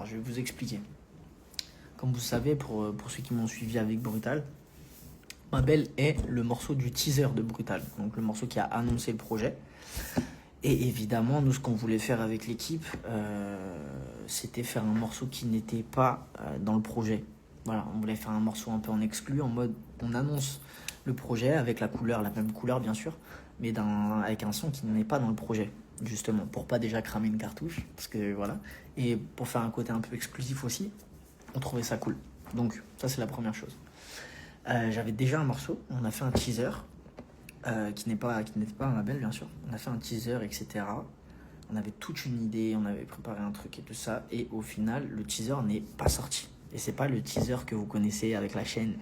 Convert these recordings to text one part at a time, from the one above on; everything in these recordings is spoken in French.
Alors, je vais vous expliquer. Comme vous savez, pour ceux qui m'ont suivi avec Brutal, Ma Belle est le morceau du teaser de Brutal, donc le morceau qui a annoncé le projet. Et évidemment, nous, ce qu'on voulait faire avec l'équipe, c'était faire un morceau qui n'était pas dans le projet. Voilà, on voulait faire un morceau un peu en exclu, en mode on annonce le projet avec la couleur, la même couleur bien sûr, mais avec un son qui n'est pas dans le projet, justement, pour pas déjà cramer une cartouche, parce que voilà, et pour faire un côté un peu exclusif aussi, on trouvait ça cool. Donc ça c'est la première chose. J'avais déjà un morceau, on a fait un teaser, qui n'était pas Ma Belle bien sûr. On a fait un teaser, etc. On avait toute une idée, on avait préparé un truc et tout ça, et au final, le teaser n'est pas sorti. Et c'est pas le teaser que vous connaissez avec la chaîne,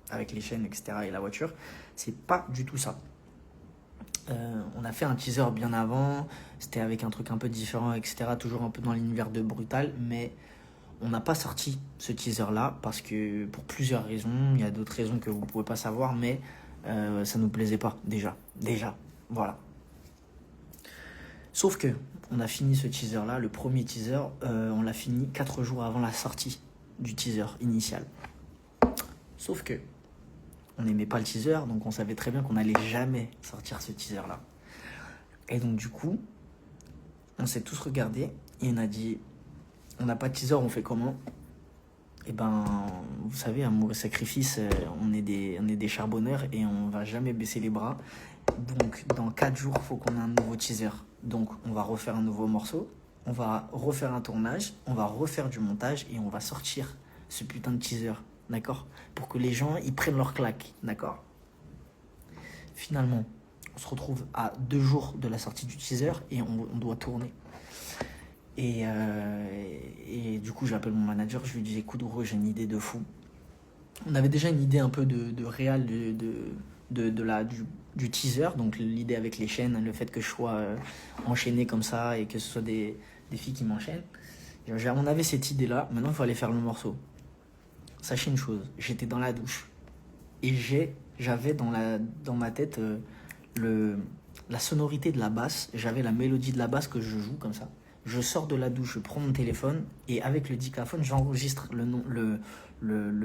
avec les chaînes, etc. et la voiture. C'est pas du tout ça. On a fait un teaser bien avant, c'était avec un truc un peu différent, etc. Toujours un peu dans l'univers de Brutal, mais on n'a pas sorti ce teaser-là parce que pour plusieurs raisons, il y a d'autres raisons que vous pouvez pas savoir, mais ça nous plaisait pas déjà, voilà. Sauf que on a fini ce teaser-là, le premier teaser, on l'a fini 4 jours avant la sortie du teaser initial. Sauf que on n'aimait pas le teaser, donc on savait très bien qu'on n'allait jamais sortir ce teaser-là. Et donc du coup, on s'est tous regardés et on a dit, on n'a pas de teaser, on fait comment ? Et ben, vous savez, amour et sacrifice, on est des charbonneurs et on va jamais baisser les bras. Donc dans 4 jours, il faut qu'on ait un nouveau teaser. Donc on va refaire un nouveau morceau, on va refaire un tournage, on va refaire du montage et on va sortir ce putain de teaser, d'accord ? Pour que les gens, ils prennent leur claque, d'accord ? Finalement, on se retrouve à 2 jours de la sortie du teaser et on doit tourner. Et du coup, j'appelle mon manager, je lui dis, écoute gros, j'ai une idée de fou. On avait déjà une idée un peu de réal du teaser, donc l'idée avec les chaînes, le fait que je sois enchaîné comme ça et que ce soit des filles qui m'enchaînent. On avait cette idée-là, maintenant il fallait faire le morceau. Sachez une chose, j'étais dans la douche et j'avais dans ma tête la sonorité de la basse, j'avais la mélodie de la basse que je joue comme ça. Je sors de la douche, je prends mon téléphone et avec le dictaphone, j'enregistre le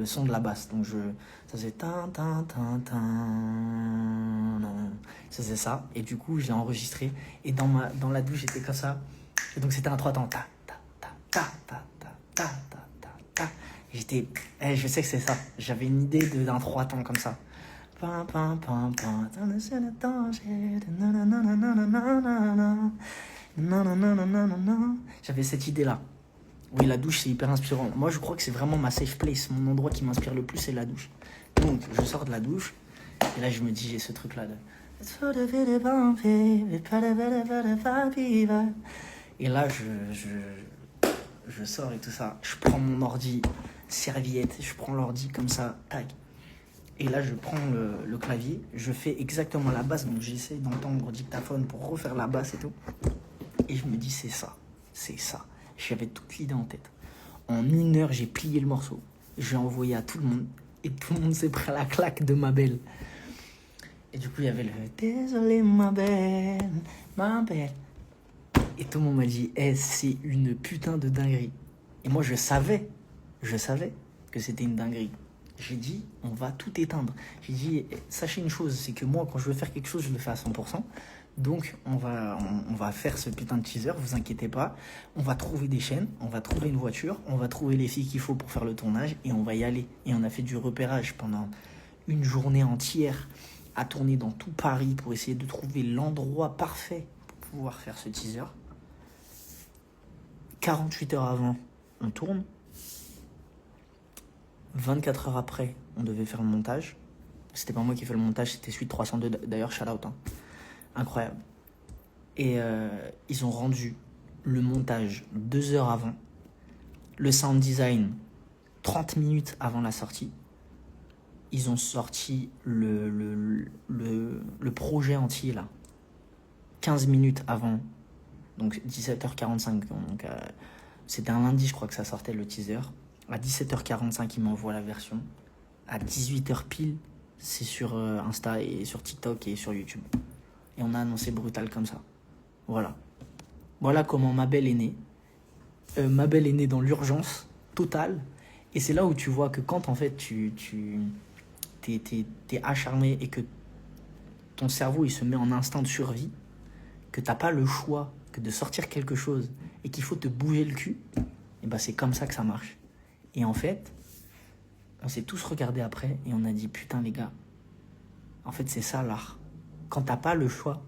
son de la basse. Donc ça faisait tin tin tin tin. Ça faisait ça et du coup, je l'ai enregistré et dans la douche, j'étais comme ça. Et donc c'était un 3 temps. Ta ta ta ta ta ta ta ta ta ta. J'étais je sais que c'est ça. J'avais une idée d'un 3 temps comme ça. Pam pam pam pam. Non. J'avais cette idée-là. Oui, la douche, c'est hyper inspirant. Moi, je crois que c'est vraiment ma safe place. Mon endroit qui m'inspire le plus, c'est la douche. Donc, je sors de la douche. Et là, je me dis, j'ai ce truc-là de... Et là, je sors et tout ça. Je prends mon ordi, serviette. Je prends l'ordi comme ça, tac. Et là, je prends le clavier. Je fais exactement la basse. Donc, j'essaie d'entendre au dictaphone pour refaire la basse et tout. Et je me dis, c'est ça. J'avais toute l'idée en tête. En 1 heure, j'ai plié le morceau. Je l'ai envoyé à tout le monde. Et tout le monde s'est pris à la claque de Ma Belle. Et du coup, il y avait le « Désolé, ma belle. » Et tout le monde m'a dit, c'est une putain de dinguerie. Et moi, je savais que c'était une dinguerie. J'ai dit, on va tout éteindre. J'ai dit, sachez une chose, c'est que moi, quand je veux faire quelque chose, je le fais à 100%. Donc, on va faire ce putain de teaser, vous inquiétez pas. On va trouver des chaînes, on va trouver une voiture, on va trouver les filles qu'il faut pour faire le tournage et on va y aller. Et on a fait du repérage pendant une journée entière à tourner dans tout Paris pour essayer de trouver l'endroit parfait pour pouvoir faire ce teaser. 48 heures avant, on tourne. 24 heures après, on devait faire le montage. C'était pas moi qui ai fait le montage, c'était Suite 302, d'ailleurs, shout out. Incroyable. Et ils ont rendu le montage 2 heures avant, le sound design 30 minutes avant la sortie. Ils ont sorti le projet entier là, 15 minutes avant, donc 17h45. Donc, c'était un lundi, je crois que ça sortait le teaser. À 17h45, ils m'envoient la version. À 18h pile, c'est sur Insta et sur TikTok et sur YouTube. Et on a annoncé Brutal comme ça. Voilà comment Ma Belle est née. Mabel est née dans l'urgence totale. Et c'est là où tu vois que quand en fait t'es acharné et que ton cerveau il se met en instinct de survie, que t'as pas le choix que de sortir quelque chose et qu'il faut te bouger le cul, et ben c'est comme ça que ça marche. Et en fait, on s'est tous regardés après et on a dit putain les gars, en fait c'est ça l'art. Quand t'as pas le choix,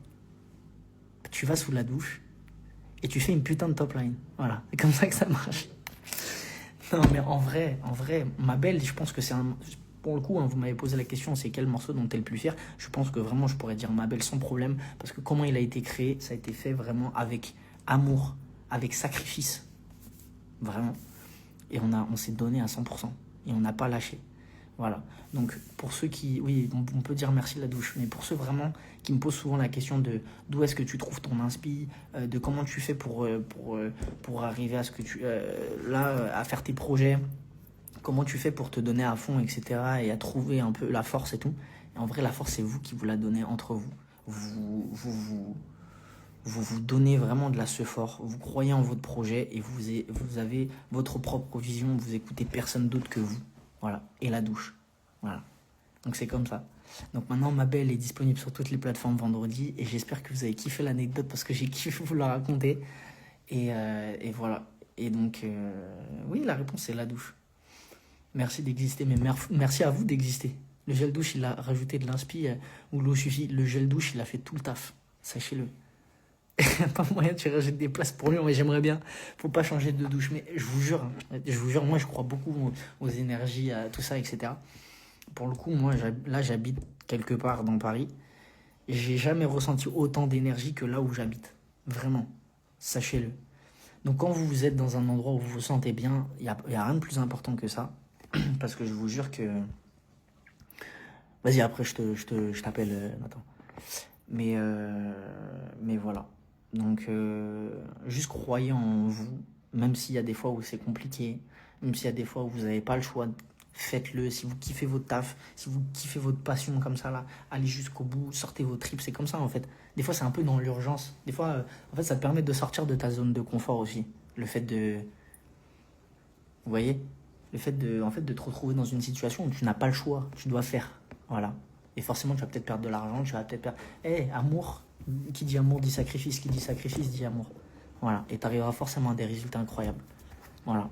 tu vas sous la douche et tu fais une putain de top line. Voilà, c'est comme ça que ça marche. Non mais en vrai, ma belle, je pense que c'est un... Pour le coup, hein, vous m'avez posé la question, c'est quel morceau dont t'es le plus fier. Je pense que vraiment, je pourrais dire Ma Belle sans problème, parce que comment il a été créé, ça a été fait vraiment avec amour, avec sacrifice, vraiment. Et on s'est donné à 100%, et on n'a pas lâché. Voilà. Donc, pour ceux qui... Oui, on peut dire merci la douche, mais pour ceux vraiment qui me posent souvent la question de d'où est-ce que tu trouves ton inspi, de comment tu fais pour arriver à ce que tu... là, à faire tes projets, comment tu fais pour te donner à fond, etc. et à trouver un peu la force et tout. Et en vrai, la force, c'est vous qui vous la donnez entre vous. Vous donnez vraiment de la ce fort. Vous croyez en votre projet et vous avez votre propre vision. Vous écoutez personne d'autre que vous. Voilà. Et la douche. Voilà. Donc c'est comme ça. Donc maintenant, Ma Belle est disponible sur toutes les plateformes vendredi. Et j'espère que vous avez kiffé l'anecdote parce que j'ai kiffé vous la raconter. Et voilà. Et donc, oui, la réponse, c'est la douche. Merci d'exister, mais merci à vous d'exister. Le gel douche, il a rajouté de l'inspi ou l'eau suffit. Le gel douche, il a fait tout le taf. Sachez-le. Pas moyen de tu rajoutes des places pour lui, mais j'aimerais bien. Faut pas changer de douche. Mais je vous jure, moi, je crois beaucoup aux énergies, à tout ça, etc. Pour le coup, moi, là, j'habite quelque part dans Paris. Et j'ai jamais ressenti autant d'énergie que là où j'habite. Vraiment. Sachez-le. Donc, quand vous êtes dans un endroit où vous vous sentez bien, il y a rien de plus important que ça. Parce que je vous jure que... Vas-y, après, je t'appelle, Nathan. Mais voilà. Donc, juste croyez en vous, même s'il y a des fois où c'est compliqué, même s'il y a des fois où vous n'avez pas le choix, faites-le. Si vous kiffez votre taf, si vous kiffez votre passion comme ça, là, allez jusqu'au bout, sortez vos tripes, c'est comme ça, en fait. Des fois, c'est un peu dans l'urgence. Des fois, en fait, ça te permet de sortir de ta zone de confort aussi. Le fait de... Vous voyez? Le fait de te retrouver dans une situation où tu n'as pas le choix, tu dois faire. Voilà. Et forcément, tu vas peut-être perdre de l'argent, tu vas peut-être perdre... Amour, qui dit amour dit sacrifice, qui dit sacrifice dit amour. Voilà. Et tu arriveras forcément à des résultats incroyables. Voilà.